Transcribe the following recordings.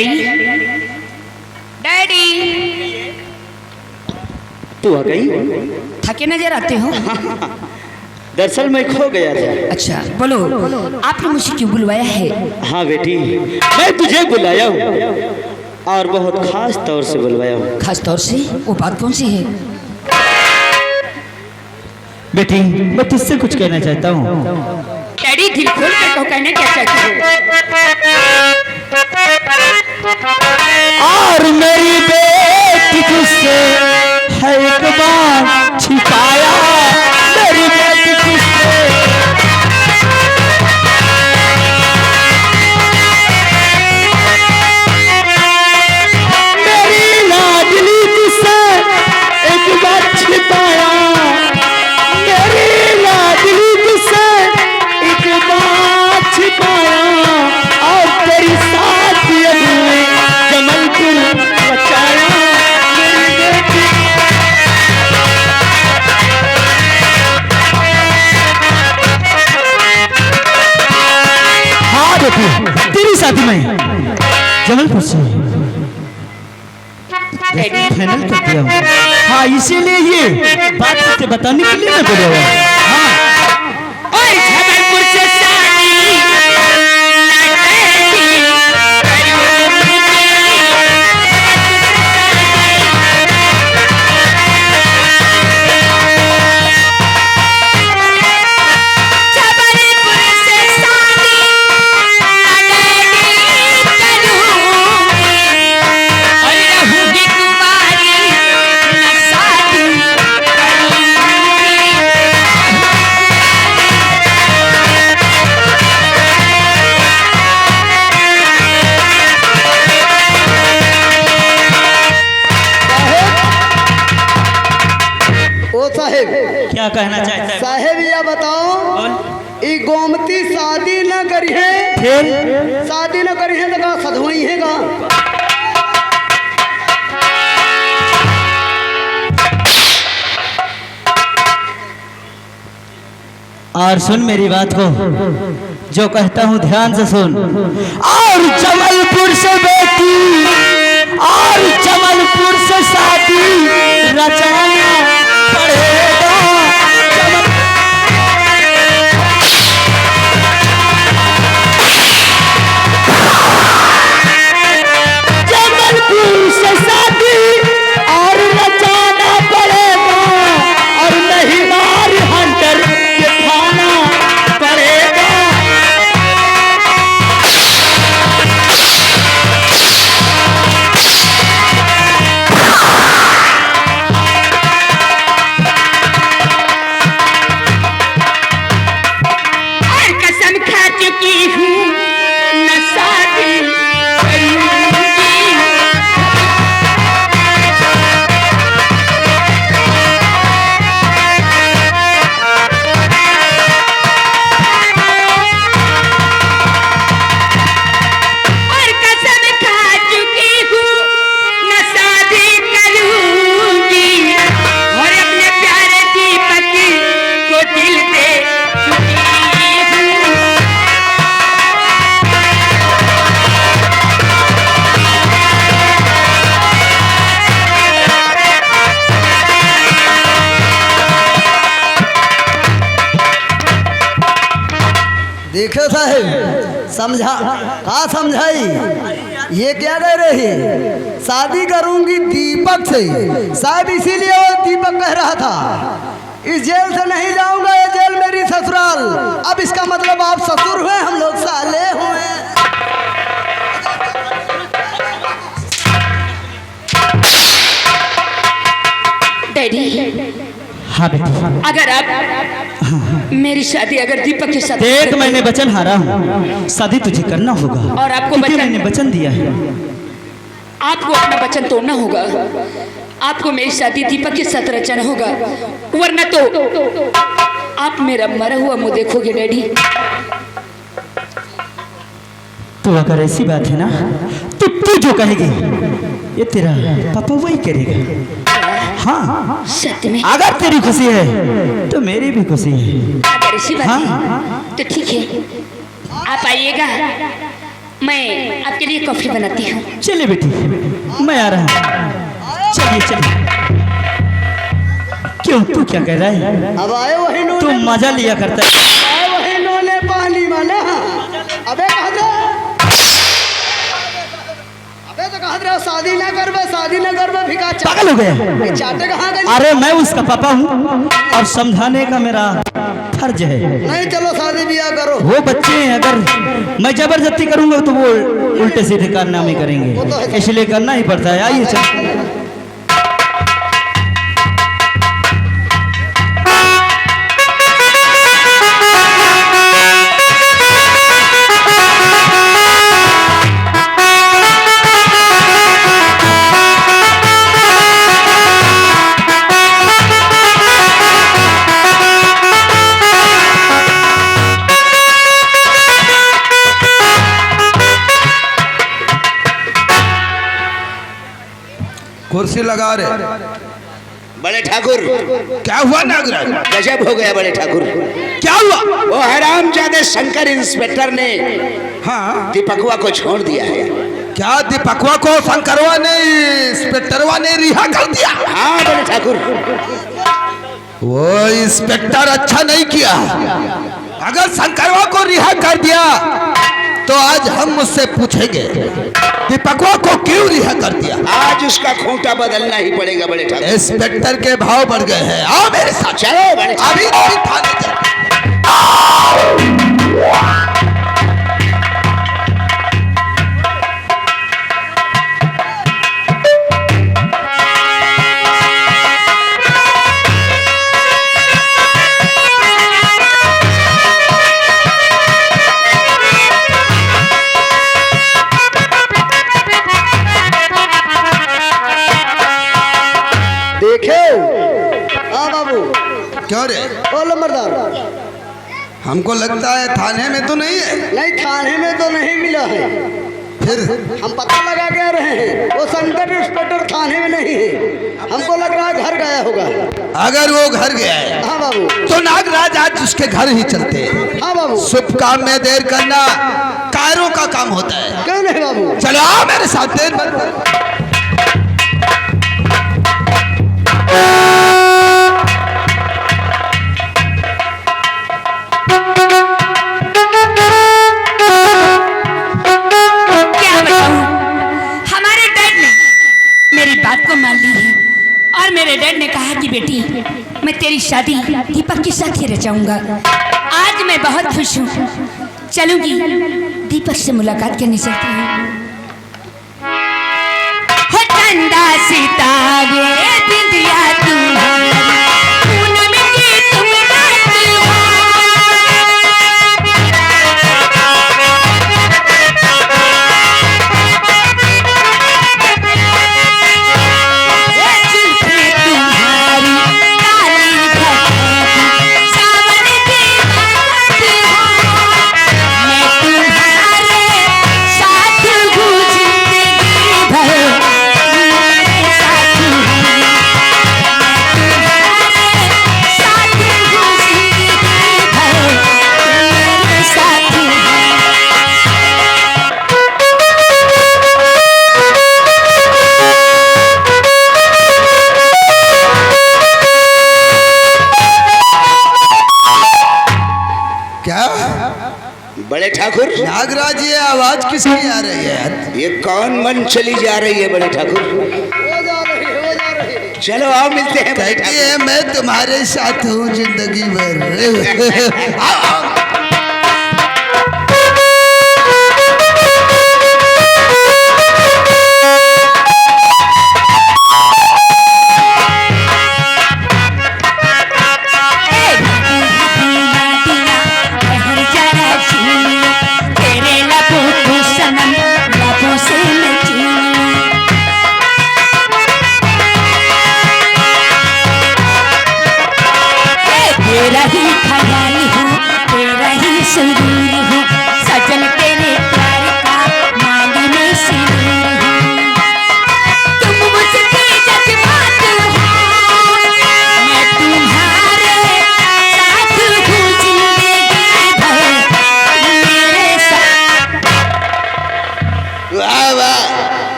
Daddy daddy तू आ गई? थके नजर आते हो। दरअसल मैं खो गया था। अच्छा बोलो, आपने मुझे क्यों बुलवाया है? हाँ बेटी, मैं तुझे बुलाया हूँ और बहुत खास तौर से बुलवाया हूँ। खास तौर से? वो बात कौन सी है? बेटी मैं तुझसे कुछ कहना चाहता हूँ। डैडी दिल खोल कर कहो, कहना क्या चाहती हो? और मेरी बेटी तुझसे है एक बार छिपाया, मेरी बेटी तुझसे मेरी लाडली तुझसे एक बार छिपाया, मेरी लाडली तुझसे एक बार छिपाया, और तेरी साथ अभी जमलपुर बचाया, मेरी बेटी। हाँ बेटी, तेरी शादी में जमलपुर से फाइनल कर दिया हूँ। हाँ इसीलिए ये बात तुझे बताने के लिए मैं बोला हुआ। हाँ ओए जबलपुर से क्या कहना चाहता है? साहेब यह बताओ, ई गोमती शादी न करी है, फिर शादी न करी है तो का सधवई है का? और सुन मेरी बात को, जो कहता हूँ ध्यान से सुन। और जबलपुर से बेटी और जबलपुर से शादी रचाना पड़ेगा। जबलपुर से शादी और रचाना पड़ेगा, और नहीं मार हंटर के खाना पड़ेगा। और कसम खा चुकी हूँ न शादी करूंगी। और कसम खा चुकी हूँ न शादी करूंगी, और अपने प्यारे दीपक को दिल दे चुकी हूँ। देखो साहेब, समझा का समझाई? ये क्या कह रही? शादी करूंगी दीपक से, शायद इसीलिए वो दीपक कह रहा था इस जेल से नहीं जाऊंगा, ये जेल मेरी ससुराल। अब इसका मतलब आप ससुर हुए, हम लोग साले हुए। डैडी हाँ बेटी, अगर आप मेरी शादी अगर दीपक के साथ देख मैंने वचन हारा हूँ, शादी तुझे करना होगा। और आपको क्योंकि वचन- मैंने वचन दिया है। आपको अपना वचन तोड़ना होगा, आपको मेरी शादी दीपक के साथ रचना होगा, वरना तो आप मेरा मरा हुआ मुंह देखोगे डैडी। तो अगर ऐसी बात है ना, तो तू जो कहेगी ये तेरा पापा वही करेगा। हाँ सत्य में अगर तेरी खुशी है तो मेरी भी खुशी है। अगर ऐसी बात हाँ। है तो ठीक है, आप आइएगा मैं आपके लिए कॉफी बनाती हूँ। चलिए बेटी, मैं आ रहा हूँ। चलिए चलिए। क्यों, तू क्या कह रहा है? अब आए वही तू नोने, मजा लिया करता है। आए वही नोने पानी माने। अबे कहा दे, अबे तो कहा दे शादी ना करबे भिका पागल हो गया? चाटे कहाँ गए? अरे मैं उसका पापा हूँ और समझाने का मेरा फर्ज है। नहीं चलो शादी ब्याह करो। वो बच्चे हैं, अगर मैं जबरदस्ती करूंगा तो वो उल्टे सीधे कारनामे करेंगे, इसलिए करना ही पड़ता है। आइए चल। कुर्सी लगा रहे। बड़े ठाकुर, क्या हुआ नागराज? गजब हो गया बड़े ठाकुर। क्या हुआ? वो हरामजादे शंकर इंस्पेक्टर ने हाँ, दीपकवा को छोड़ दिया है। क्या दीपकवा को शंकरवा ने, इंस्पेक्टरवा ने रिहा कर दिया? हाँ बड़े ठाकुर। वो इंस्पेक्टर अच्छा नहीं किया। अगर शंकरवा को रिहा कर दिया तो आज हम मुझसे पूछेंगे दीपकवा को क्यों रिहा कर दिया। आज उसका खूंटा बदलना ही पड़ेगा बड़े ठाकुर। इंस्पेक्टर के भाव बढ़ गए हैं। आओ मेरे साथ। चलो बड़े ठाकुर। अभी थाने चल। क्यों रे? ओ लंबरदार, हमको लगता है थाने में तो नहीं है। नहीं थाने में तो नहीं मिला है। फिर हम पता लगा के रहे हैं, वो शंकर इंस्पेक्टर थाने में नहीं है। हमको लग रहा है घर गया होगा। अगर वो घर गया है हाँ बाबू। तो नागराज आज उसके घर ही चलते हैं। हाँ बाबू। शुभ काम में देर करना कायरों का काम होता है। क्यों नहीं बाबू? चलो आओ मेरे साथ। देर मत। बात को मान ली है और मेरे डैड ने कहा कि बेटी मैं तेरी शादी दीपक के साथ ही रचाऊंगा। आज मैं बहुत खुश हूँ। चलूंगी दीपक से मुलाकात करनी चाहती हूँ। हो चंदा सितारे बिंदिया तुम्हारी पूनम की तुम रात हो। बड़े ठाकुर, नागराज ये आवाज किसकी आ रही है? ये कौन मन चली जा रही है बड़े ठाकुर? हो जा रही है। चलो आओ मिलते हैं बड़े कहती है मैं तुम्हारे साथ हूँ जिंदगी भर। आओ, आओ। तेरा ही ख्याल हूँ, तेरा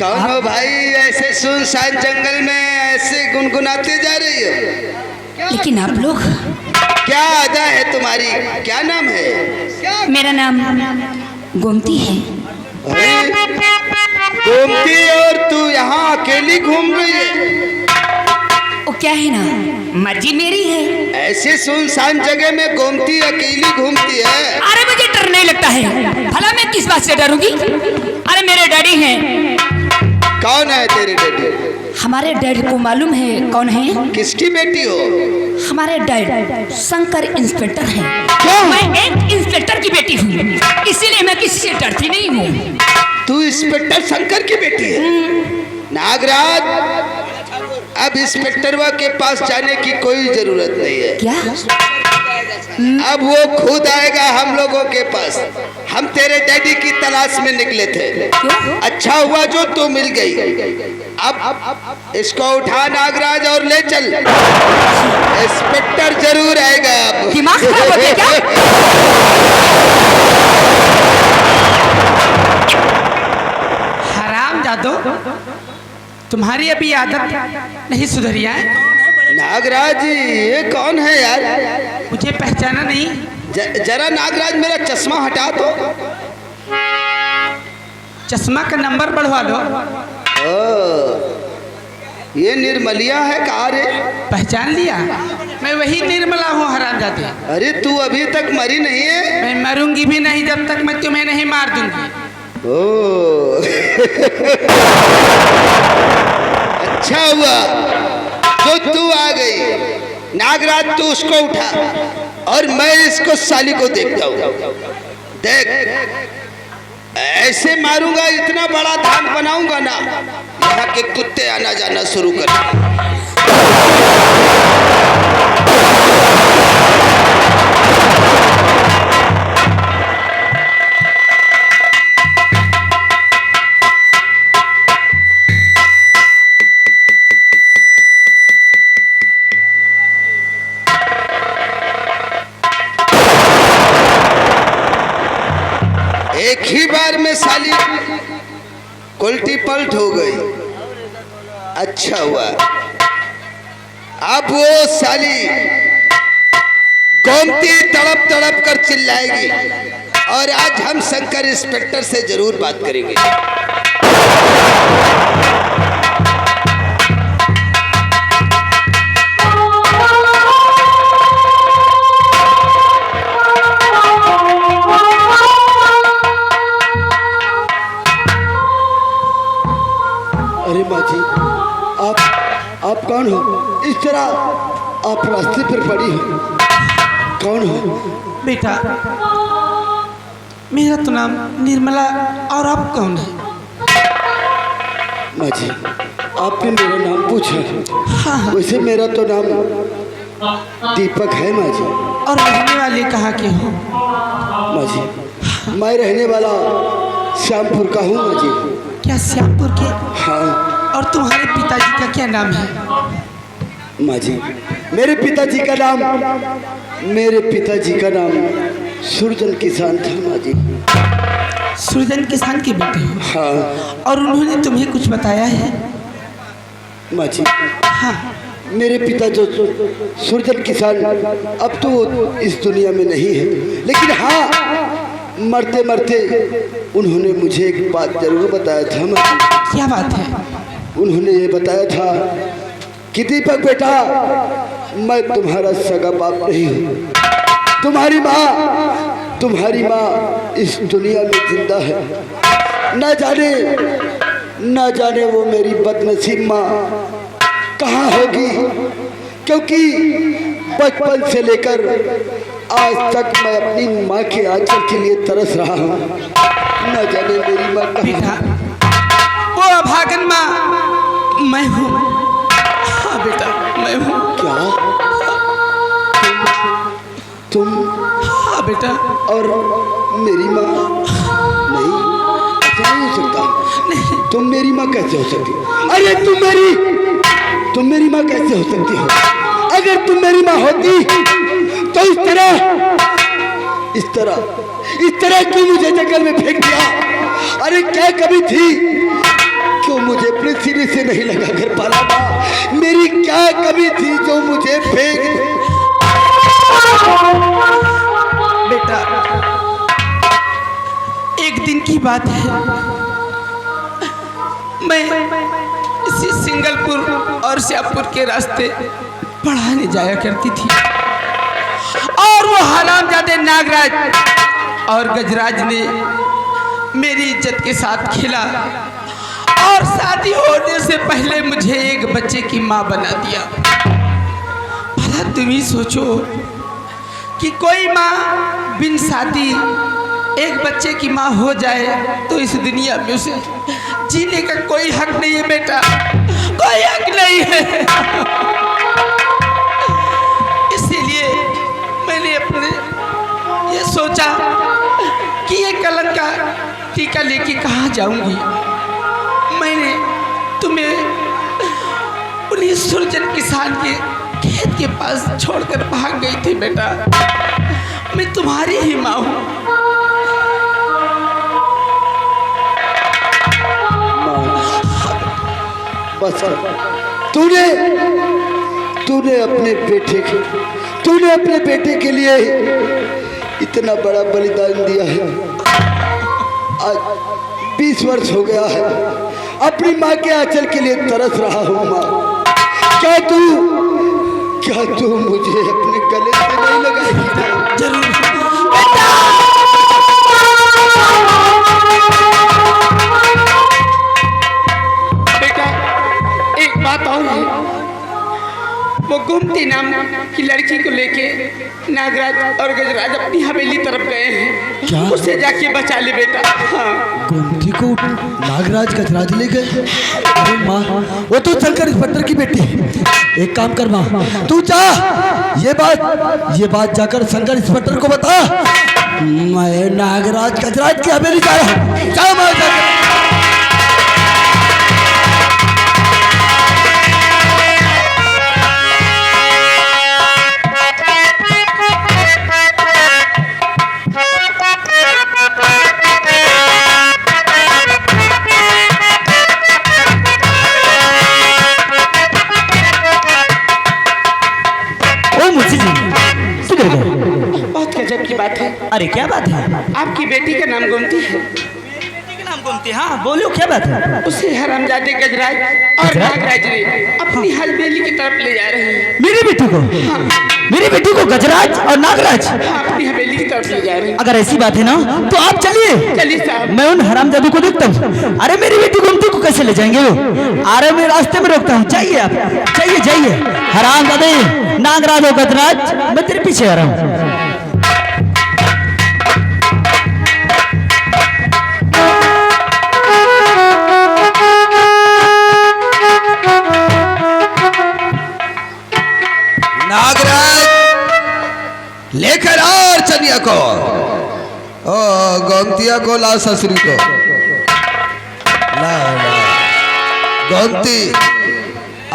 कौन हो भाई? ऐसे सुनसान जंगल में ऐसे गुनगुनाते जा रही हो? लेकिन आप लोग, क्या अदा है तुम्हारी? क्या नाम है? मेरा नाम गोमती है। अरे, गोमती, और तू यहाँ अकेली घूम रही है? वो क्या है ना, मर्जी मेरी है। ऐसे सुनसान जगह में गोमती अकेली घूमती है? अरे मुझे डर नहीं लगता है, भला मैं किस बात से डरूंगी? अरे मेरे डैडी हैं। कौन है तेरे डैडी? हमारे डैड को मालूम है कौन है? किसकी बेटी हो? हमारे डैड शंकर इंस्पेक्टर हैं। क्या? मैं एक इंस्पेक्टर की बेटी हूँ, इसीलिए मैं किसी से डरती नहीं हूँ। तू इंस्पेक्टर शंकर की बेटी है? नागराज, अब इंस्पेक्टरवा के पास जाने की कोई जरूरत नहीं है। क्या? अब वो खुद आएगा हम लोगों के पास। हम तेरे डैडी की तलाश में निकले थे। क्यों? अच्छा हुआ जो तू मिल गई। अब इसको उठा नागराज और ले चल। इंस्पेक्टर जरूर आएगा अब। दिमाग खराब हो गया क्या? हराम जादो, तुम्हारी अभी आदत नहीं सुधरी है? नागराज जी, ये कौन है यार? मुझे पहचाना नहीं? जरा नागराज मेरा चश्मा हटा दो। चश्मा का नंबर बढ़वा लो। ये निर्मलिया है कहा रे? पहचान लिया? मैं वही निर्मला हूँ हराम जादे। अरे तू अभी तक मरी नहीं है? मैं मरूंगी भी नहीं जब तक मैं तुम्हें नहीं मार दूंगी। ओ अच्छा हुआ जो तू आ गई। नागराज, तू उसको उठा और मैं इसको साली को देखता हूँ। देख, ऐसे मारूंगा, इतना बड़ा धान बनाऊंगा ना, यहाँ के कुत्ते आना जाना शुरू कर। एक ही बार में साली उल्टी पलट हो गई। अच्छा हुआ, अब वो साली गोमती तड़प तड़प कर चिल्लाएगी और आज हम शंकर इंस्पेक्टर से जरूर बात करेंगे। अरे माँ जी, आप कौन हो? इस तरह आप रास्ते पर पड़ी हो, कौन हो? बेटा, मेरा तो नाम निर्मला, और आप कौन है? माँ जी, आपने मेरा नाम पूछा। हाँ। वैसे मेरा तो नाम दीपक है माँ जी। और रहने वाले कहाँ के हो? माँ जी, मैं रहने वाला श्यामपुर का हूँ माँ जी। क्या श्यामपुर के? हाँ और तुम्हारे पिताजी का क्या नाम है? माँ जी, मेरे पिताजी का नाम सुरजन किसान था माँ जी। सुरजन किसान के बेटे हो? हाँ और उन्होंने तुम्हें कुछ बताया है? माँ जी, हाँ। मेरे पिता जो सुरजन किसान अब तो इस दुनिया में नहीं है, लेकिन हाँ, मरते मरते उन्होंने मुझे एक बात जरूर बताया था माँ जी। क्या बात है? उन्होंने ये बताया था कि दीपक बेटा, मैं तुम्हारा सगा बाप नहीं हूँ। तुम्हारी माँ इस दुनिया में जिंदा है। न जाने वो मेरी बदनसीब माँ कहाँ होगी, क्योंकि बचपन से लेकर आज तक मैं अपनी माँ के आंचल के लिए तरस रहा हूँ। न जाने मेरी माँ बेटा, कहाँ। वो अभागन माँ मैं हूँ। हाँ बेटा, मैं हूँ। क्या तुम? हाँ बेटा। और मेरी माँ? नहीं, ऐसा नहीं हो सकता। नहीं। तुम मेरी माँ कैसे हो सकती? अरे तुम मेरी माँ कैसे हो सकती हो? अगर तुम मेरी माँ होती तो इस तरह क्यों मुझे जंगल में फेंक दिया? अरे क्या कभी थी कि नहीं लगा कर पाला माँ। मेरी क्या कमी थी जो मुझे फेंक बेटा, एक दिन की बात है, मैं इसी सिंगलपुर और श्यामपुर के रास्ते पढ़ाने जाया करती थी और वो हरामजादे नागराज और गजराज ने मेरी इज्जत के साथ खेला और शादी होने से पहले मुझे एक बच्चे की माँ बना दिया। भला तुम ही सोचो कि कोई माँ बिन शादी एक बच्चे की माँ हो जाए तो इस दुनिया में उसे जीने का कोई हक नहीं है बेटा, कोई हक नहीं है। इसीलिए मैंने अपने ये सोचा कि ये कलंक का टीका लेके कहाँ जाऊंगी। मैंने तुम्हें उन्हीं सुरजन किसान के खेत के पास छोड़कर भाग गई थी बेटा। मैं तुम्हारी ही माँ हूँ। बस तूने अपने बेटे के लिए इतना बड़ा बलिदान दिया है। आज 20 वर्ष हो गया है, अपनी माँ के आंचल के लिए तरस रहा हूँ माँ। क्या तू मुझे अपने गले से नहीं लगाएगी? जरूर बेटा, एक बात और है, वो गोमती नाम की लड़की को लेके नागराज और गजराज अपनी हवेली तरफ गए हैं। क्या? उसे जाके बचा ले बेटा। हाँ। गोमती को नागराज गजराज ले गए? अरे माँ, वो तो शंकर इंस्पेक्टर की बेटी है। एक काम कर माँ, तू जा, ये बात जाकर शंकर इंस्पेक्टर को बता। मैं नागराज गजराज की हवेली जा रहा हूँ। जा माँ, जाकर बहुत गजब की बात है। अरे क्या बात है? आपकी बेटी का नाम गोमती है। बेटी का नाम गोमती? हाँ बोलो, क्या बात है? उसे हरामजादे गजराज और नागराज ने अपनी हवेली की तरफ ले जा रहे हैं। मेरी बेटी को गजराज और नागराज अपनी हवेली की तरफ ले जा रहे हैं। अगर ऐसी बात है ना तो आप चलिए। चलिए साहब। मैं उन हरामजादों को देखता हूँ। अरे मेरी बेटी गोमती को कैसे ले जाएंगे वो? अरे मैं रास्ते में रोकता हूँ, जाइए आप, जाइए। हरामजादे नागराज और गजराज, मैं तेरे पीछे आ रहा हूँ। नागराज लेकर और चनिया को, ओ गोमतिया को ला, ससुरी को ला। गोमती,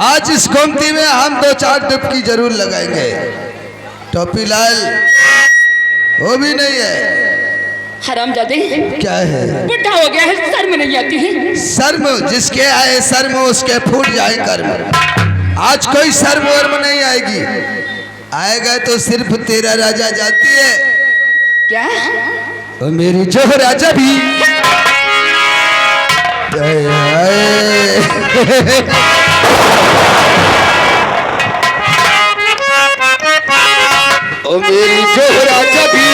आज इस गोमती में हम 2-4 डुबकी जरूर लगाएंगे। टोपी लाल वो भी नहीं है। हरामजादे, क्या है? बुढ़ा हो गया है, शर्म नहीं आती है? शर्म जिसके आए शर्म उसके फूट जाए कर्म। आज कोई शर्म वर्म नहीं आएगी, आएगा तो सिर्फ तेरा राजा जाती है। क्या? तो मेरी जो राजा भी ओ मेरी जो राजा भी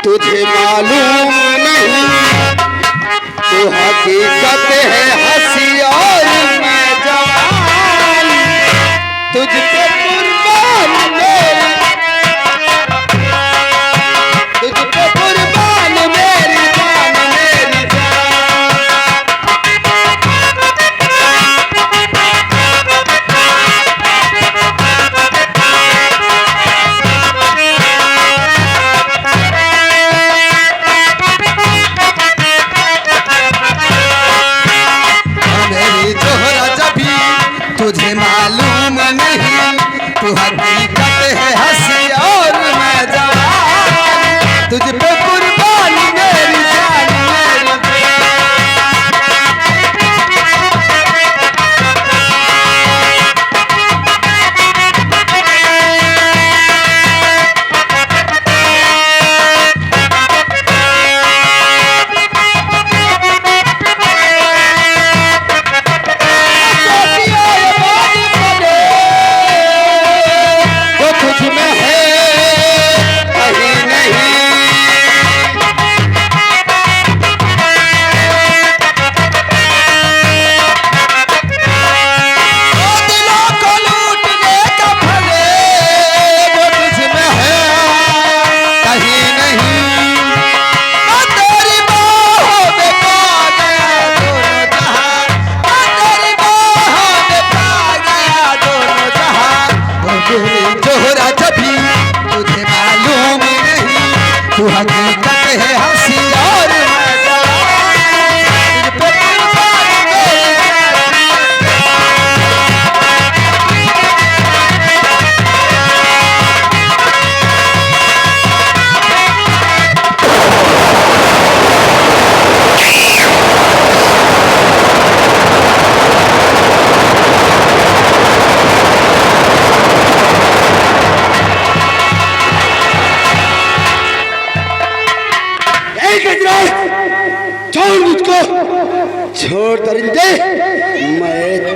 तुझे मालूम नहीं, तो हकीकत है हंसी और मैं जवान, तुझ पे कुर्बान मेरी, तुझ पे कुर्बान मेरी जान, मेरी तुझे मालूम नहीं, तू हकीकत है हंसी और मैं जवान, तुझ पे कुर्बान मेरी जान, मेरी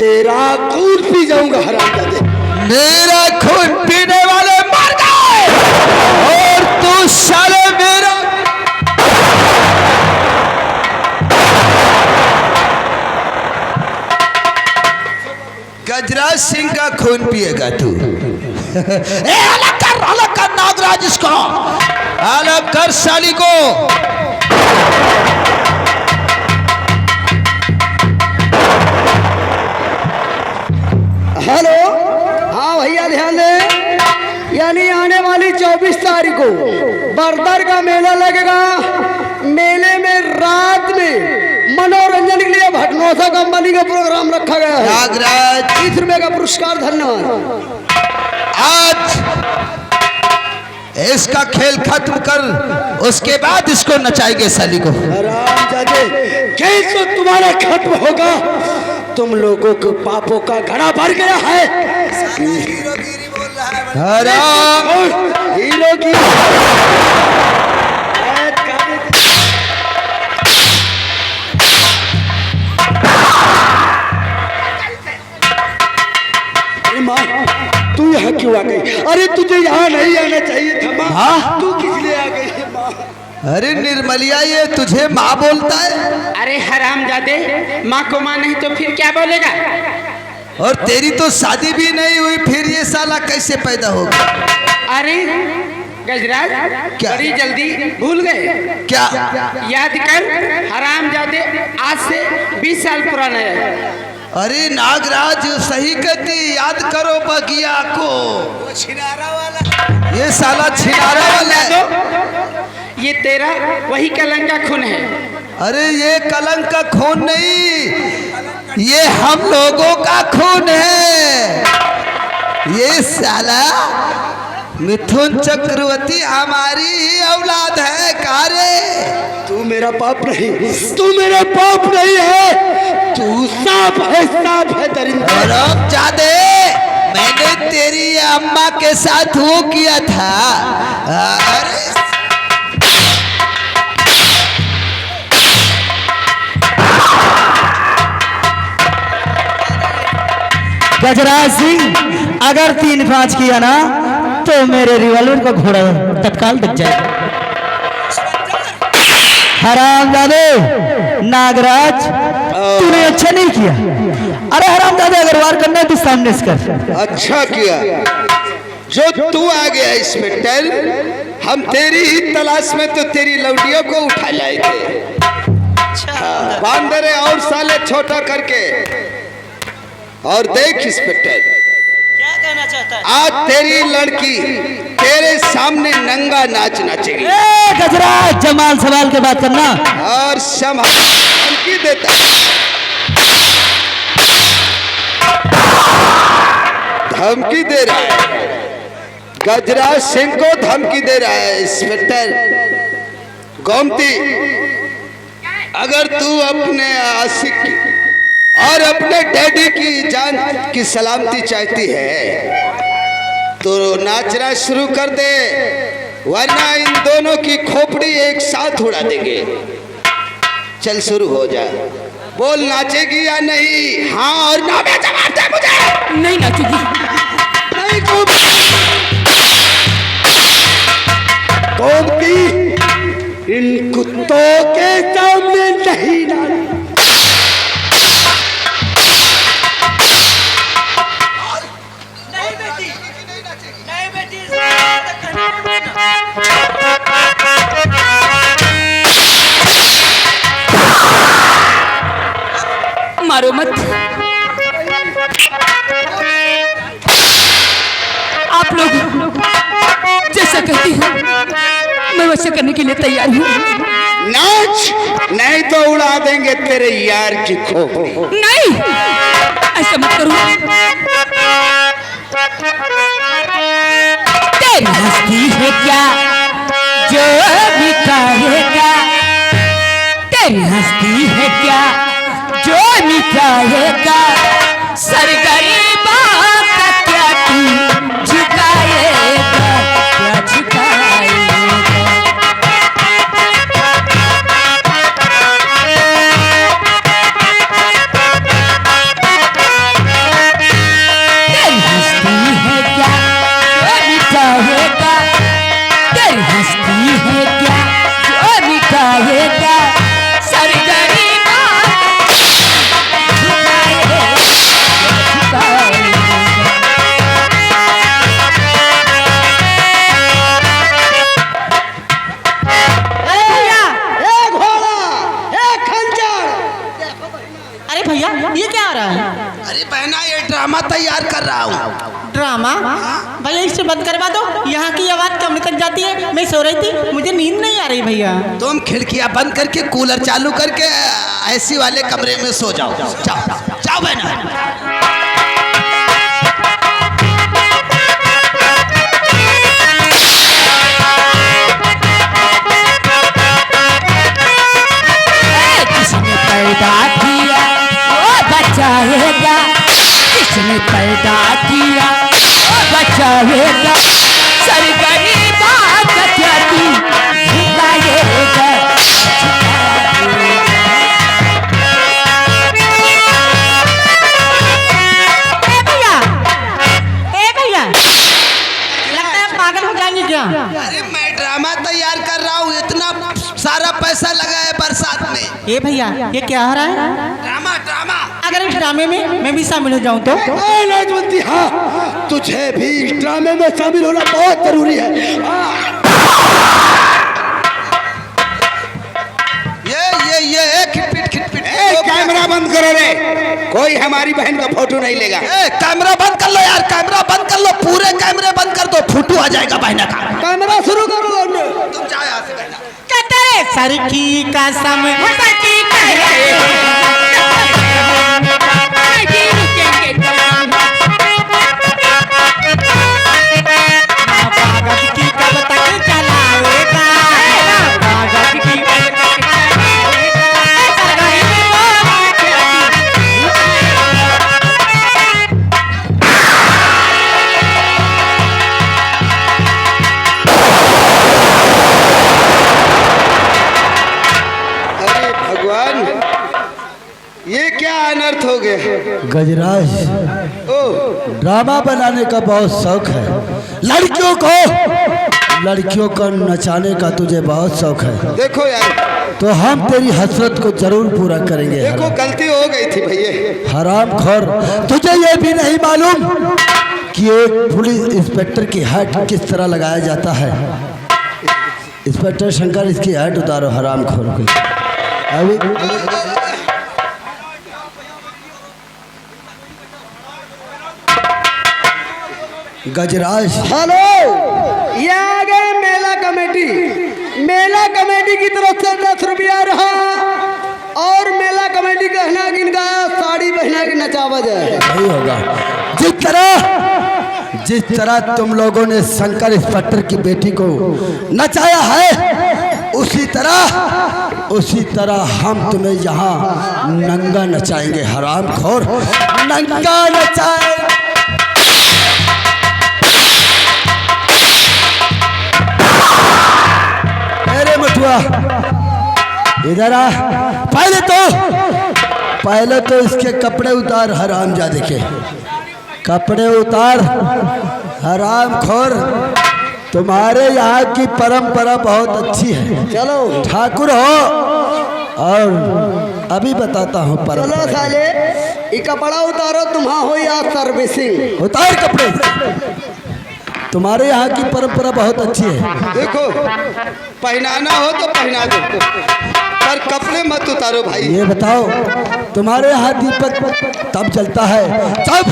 तेरा खून पी जाऊंगा हरामजादे। मेरा खून पीने वाले मर गए और तू साले मेरा गजराज सिंह का खून पिएगा तू। अलग कर नागराज इसको, अलग कर साली को। हेलो, हाँ भैया ध्यान दे, यानी आने वाली 24 तारीख को बरदर का मेला लगेगा। मेले में रात में मनोरंजन के लिए भटनोसा कंपनी का प्रोग्राम रखा गया है। नागराज 30 रुपए का पुरस्कार। धन्यवाद। आज इसका खेल खत्म कर, उसके बाद इसको नचाएंगे साली को। हरामजादे, कैसे तुम्हारा खत्म होगा? तुम लोगों के पापों का घड़ा भर गया है। हराम हीरो की अरे माँ, तू यहाँ क्यों आ गई? अरे तुझे यहाँ नहीं आना चाहिए था माँ। हाँ? तू किस लिए आ गई है माँ? अरे निर्मलिया, ये तुझे माँ बोलता है? अरे हरामजादे, माँ को माँ नहीं तो फिर क्या बोलेगा? और तेरी तो शादी भी नहीं हुई, फिर ये साला कैसे पैदा होगा? अरे गजराज, क्या? बड़ी जल्दी भूल गए क्या? याद कर, हरामजादे आज से 20 साल पुराना है। अरे नागराज सही कहती, याद करो बगिया को। ये साला छिनारा वाला है। ये तेरा वही कलंक का खून है। अरे ये कलंक का खून नहीं, ये हम लोगों का खून है। ये साला मिथुन चक्रवर्ती हमारी ही औलाद है। कारे तू मेरा पाप नहीं, तू मेरा पाप नहीं है, तू सांप है दरिंदा। और जादे, मैंने तेरी अम्मा के साथ वो किया था। अरे गजराज सिंह, अगर 3-5 किया ना तो मेरे रिवॉल्वर का घोड़ा तत्काल दिख जाएगा। हरामजादे, नागराज तूने अच्छा नहीं किया। अरे हरामजादे, अगर वार करना है तो सामने से कर। अच्छा किया जो तू आ गया इंस्पेक्टर। हम तेरी ही तलाश में तो तेरी लौटियों को उठा लाए थे। हाँ, बांदरे और साले छोटा करके। और देख इंस्पेक्टर, क्या कहना चाहता है? आज तेरी लड़की तेरे सामने नंगा नाच नाचेगी। गजराज, जमाल सवाल के बात करना। और धमकी देता, धमकी दे रहा है। गजराज सिंह को धमकी दे रहा है इंस्पेक्टर। गोमती, अगर तू अपने आशिक की और अपने डैडी की जान की सलामती चाहती है तो नाचना शुरू कर दे, वरना इन दोनों की खोपड़ी एक साथ उड़ा देंगे। चल शुरू हो जा। बोल, नाचेगी या नहीं? हाँ और ना में जवाब दे मुझे। नहीं नाचूंगी। नहीं गोमती, इन कुत्तों के सामने नहीं नाच। मारो मत। आप लोग जैसा कहती हो मैं वैसा करने के लिए तैयार हूँ। नाच, नहीं तो उड़ा देंगे तेरे यार की खोपड़ी। नहीं, ऐसा मत करो। तेरी हस्ती है क्या जो भी कहेगा? तेरी हस्ती है क्या जो भी कहेगा? सरगरीबा का क्या तू झुकाएगा? क्या झुकाएगा? ये क्या हो रहा है? अरे बहना ये ड्रामा तैयार कर रहा हूँ। ड्रामा? भैया इससे बंद करवा दो, यहाँ की आवाज़ कम निकल जाती है। मैं सो रही थी, मुझे नींद नहीं आ रही भैया। तुम खिड़कियां बंद करके कूलर चालू करके ऐसी वाले कमरे में सो जाओ। जाओ जाओ बहना। पैदा किया वो बचाएगा, किसने पैदा किया वो बचाएगा, सरकारी बात कहती झुकाएगा। भैया लगता है पागल हो जाएंगे क्या? अरे मैं ड्रामा तैयार कर रहा हूँ, इतना सारा पैसा लगा है बरसात में। ए भैया ये क्या हो रहा है? Drama drama. अगर इस ड्रामे में मैं भी शामिल हो जाऊं तो? लाजवंती, हाँ तुझे भी इस ड्रामे में शामिल होना बहुत जरूरी है। ये खिटपिट। कैमरा बंद करो रे, कोई हमारी बहन का फोटो नहीं लेगा। कैमरा बंद कर लो यार, कैमरा बंद कर लो, पूरे कैमरे बंद कर दो, फोटो आ जाएगा बहना का। कैमरा शुरू करो। तुम जाओ यहाँ से बहना। सर की कसम ये क्या अनर्थ हो गया? गजराज, ड्रामा बनाने का बहुत शौक है, लड़कियों को नचाने का तुझे बहुत शौक है। देखो यार, तो हम तेरी हसरत को जरूर पूरा करेंगे। देखो गलती हो गई थी भैया। हरामखोर, तुझे ये भी नहीं मालूम कि एक पुलिस इंस्पेक्टर की हैट किस तरह लगाया जाता है? इंस्पेक्टर शंकर, इसकी हैट उतारो हरामखोर को। अभी गजराज, हेलो, ये आ गए मेला कमेटी। मेला कमेटी की तरफ से 10 रुपया रहा और मेला कमेटी कहना कि इनका साड़ी पहना के नचावा जाए। नहीं होगा। जिस तरह तुम लोगों ने शंकर इंस्पेक्टर की बेटी को नचाया है, उसी तरह हम तुम्हें यहाँ नंगा नचाएंगे हरामखोर, नंगा नचाएंगे। अरे मटुआ इधर आ, पहले तो इसके कपड़े उतार हरामजादे के, कपड़े उतार हरामखोर। तुम्हारे यहाँ की परंपरा बहुत अच्छी है, चलो ठाकुर हो। और अभी बताता हूँ चलो परंपरा। साले, ये कपड़ा उतारो, तुम्हारा हो या सर्विसिंग। उतार कपड़े। तुम्हारे यहाँ की परंपरा बहुत अच्छी है। देखो, पहनाना हो तो पहना दो, पर कपड़े मत उतारो भाई। ये बताओ, तुम्हारे यहाँ दीपक तब जलता है जब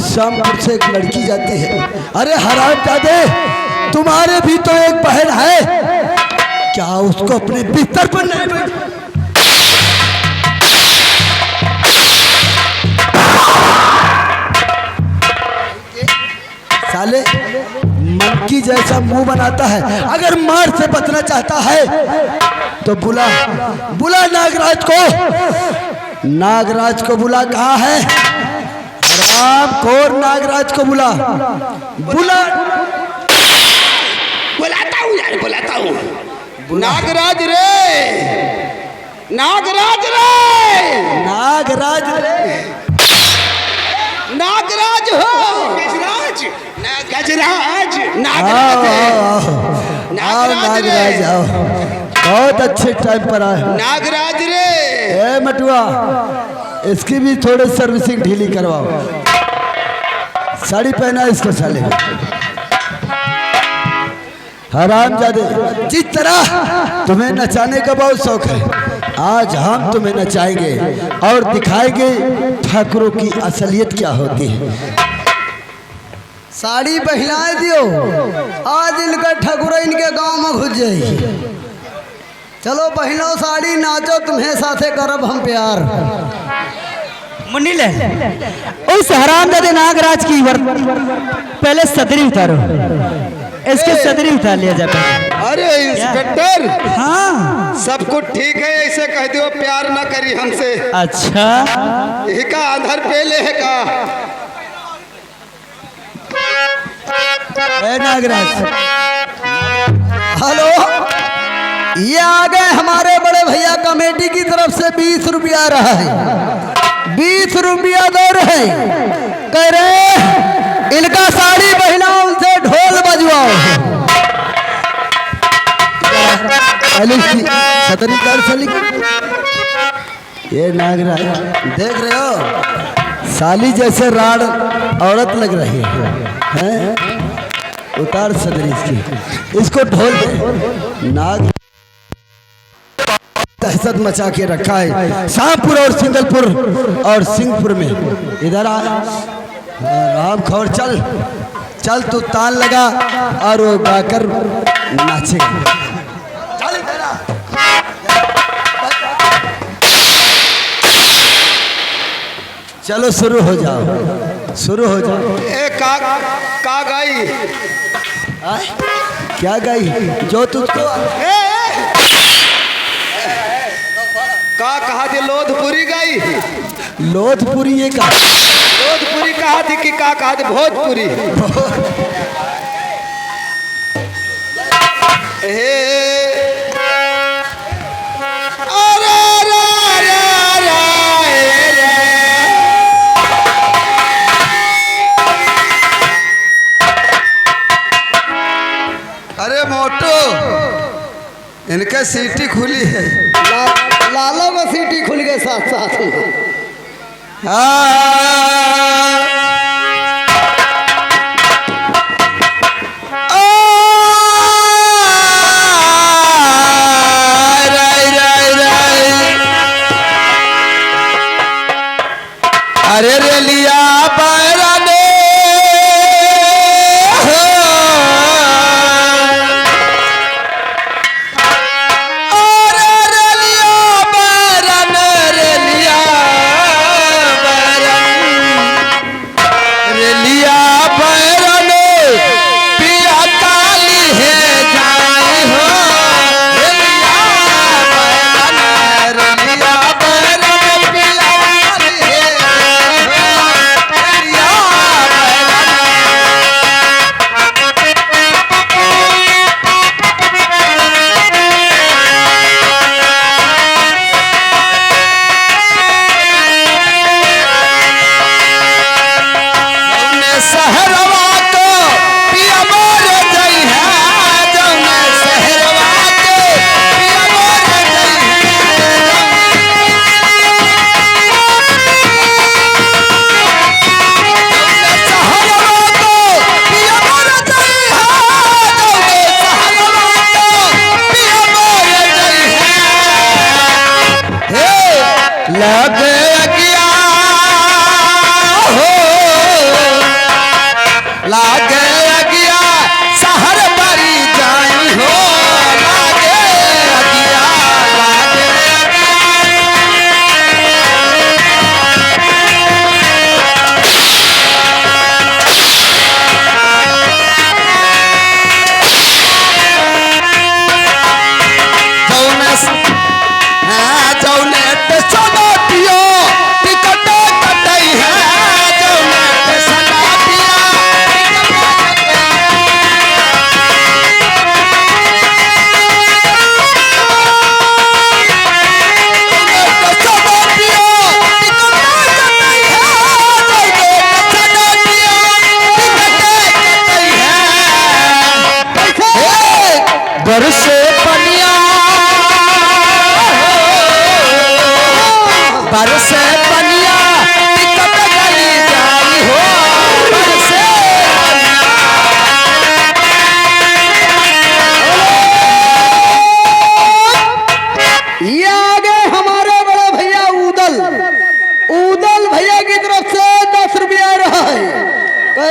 शामपुर से एक लड़की जाती है। अरे हरामजादे, तुम्हारे भी तो एक बहन है, क्या उसको अपने बिस्तर पर नहीं बैठ? साले मंकी जैसा मुंह बनाता है। अगर मार से बचना चाहता है तो बुला नागराज को। नागराज को बुला। कहाँ है? हरामखोर, नागराज को बुला। बुलाता हूँ यार, बुलाता हूँ। नागराज रे, नागराज रे, नागराज हो, गजराज, नागराज आओ, बहुत अच्छे टाइम पर आए। नागराज रे, ए मटुआ, इसकी भी थोड़ी सर्विसिंग ढीली करवाओ। साड़ी पहना इसको साले। हरामजादे, जिस तरह तुम्हें नचाने का बहुत शौक है, आज हम तुम्हें नचाएंगे और दिखाएंगे ठाकुरों की असलियत क्या होती है। साड़ी पहनाए दियो, आज इनका ठाकुर इनके गांव में घुस जाई। चलो पहनो साड़ी, नाचो, तुम्हें साथे करब हम प्यार। मुन्नी ले उस हरामजादे नागराज की पहले सदरी उतारो, इसके सदरी उतार लिया जाए। अरे इंस्पेक्टर, हाँ सब कुछ ठीक है, ऐसे कह दो प्यार ना करी हमसे। अच्छा यही का आधार पहले है का। नागराज हेलो, ये आ गए हमारे बड़े भैया कमेटी की तरफ से 20 रुपया रहा है, 20 रुपया दे रहे, कह रहे इनका साड़ी पहनाओ, उनसे ढोल बजवाओ। सतरी कर सली। ये नागराज देख रहे हो, साली जैसे राड औरत लग रही है। उतार सदरी इसकी, इसको ढोल दे। नाग दहशत मचा के रखा है शाहपुर और सिंगलपुर और सिंहपुर में। इधर आ राम खौर, चल चल, तू ताल लगा और वो गाकर नाचेगा। चल इधर आ। चलो शुरू हो जाओ, शुरू हो जाओ। ए का गाई क्या गाई जो तुझको का कहा थी? लोधपुरी गाई, लोधपुरी ये का लोधपुरी कहा थी कि का कहा थी? भोजपुरी। अरे मोटो, इनके सीटी खुली है। लालों में सीटी खुल गए साथ साथ। अरे रे लिया बैराने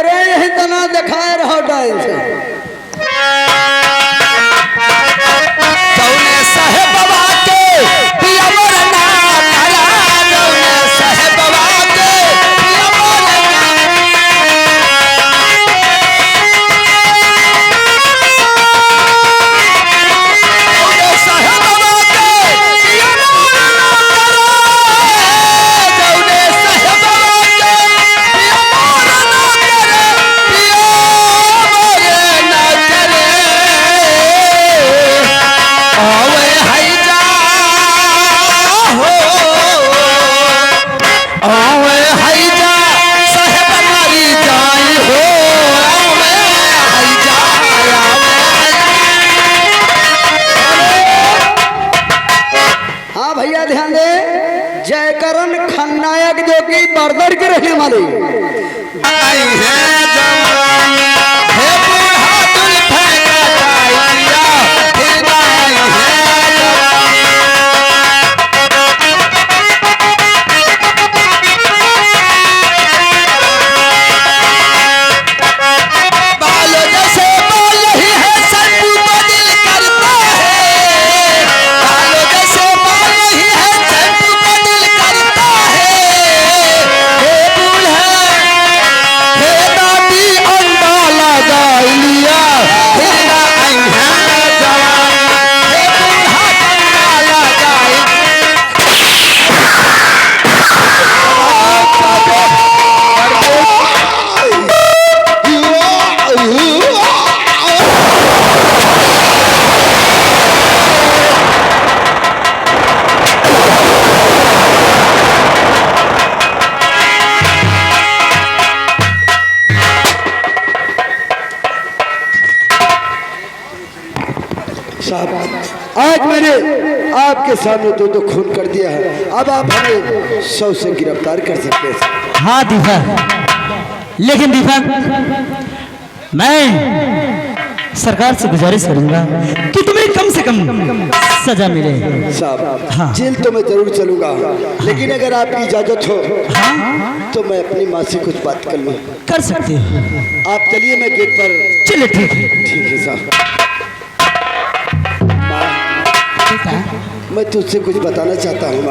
करे यही तना दिखाए रहो डाइन से जौने साहेब बाबा के पिया मोर ना करा जौने साहेब बाबा के पिया मोर जौने साहेब बाबा के पिया मोर ना करा जौने साहेब बाबा के पिया मोर ना करे पिया मोर ना करे आवे हाय जा हो आवे हाय जा साहेब मारी जाई हो आवे हाय जा हाँ भैया ध्यान दे जयकरण खलनायक जो कि बरदर के रहने वाले आई है जवान हे बूढ़ा दिल फेंका टाइया फिर आई है बालों जैसे बाल ही है सबको बदल करता है बालों जैसे बाल ही है सबको बदल करता है हे बूढ़ा हे दादी अंडा लगा लिया फिर आई है जवान हे बूढ़ा अंडा लगा साहब आज मैंने आपके सामने तो खून कर दिया है अब आप हमें 100 से गिरफ्तार कर सकते हैं साहब। हाँ दीपक लेकिन दीपक मैं सरकार से गुजारिश करूंगा कि तुम्हें कम से कम सजा मिले साहब हाँ। जेल तो मैं जरूर चलूंगा लेकिन अगर आपकी इजाजत हो तो मैं अपनी माँ से कुछ बात कर लूँ कर सकते हो आप चलिए मैं गेट पर चलिए ठीक है ठीक है साहब मैं तुझसे कुछ बताना चाहता हूँ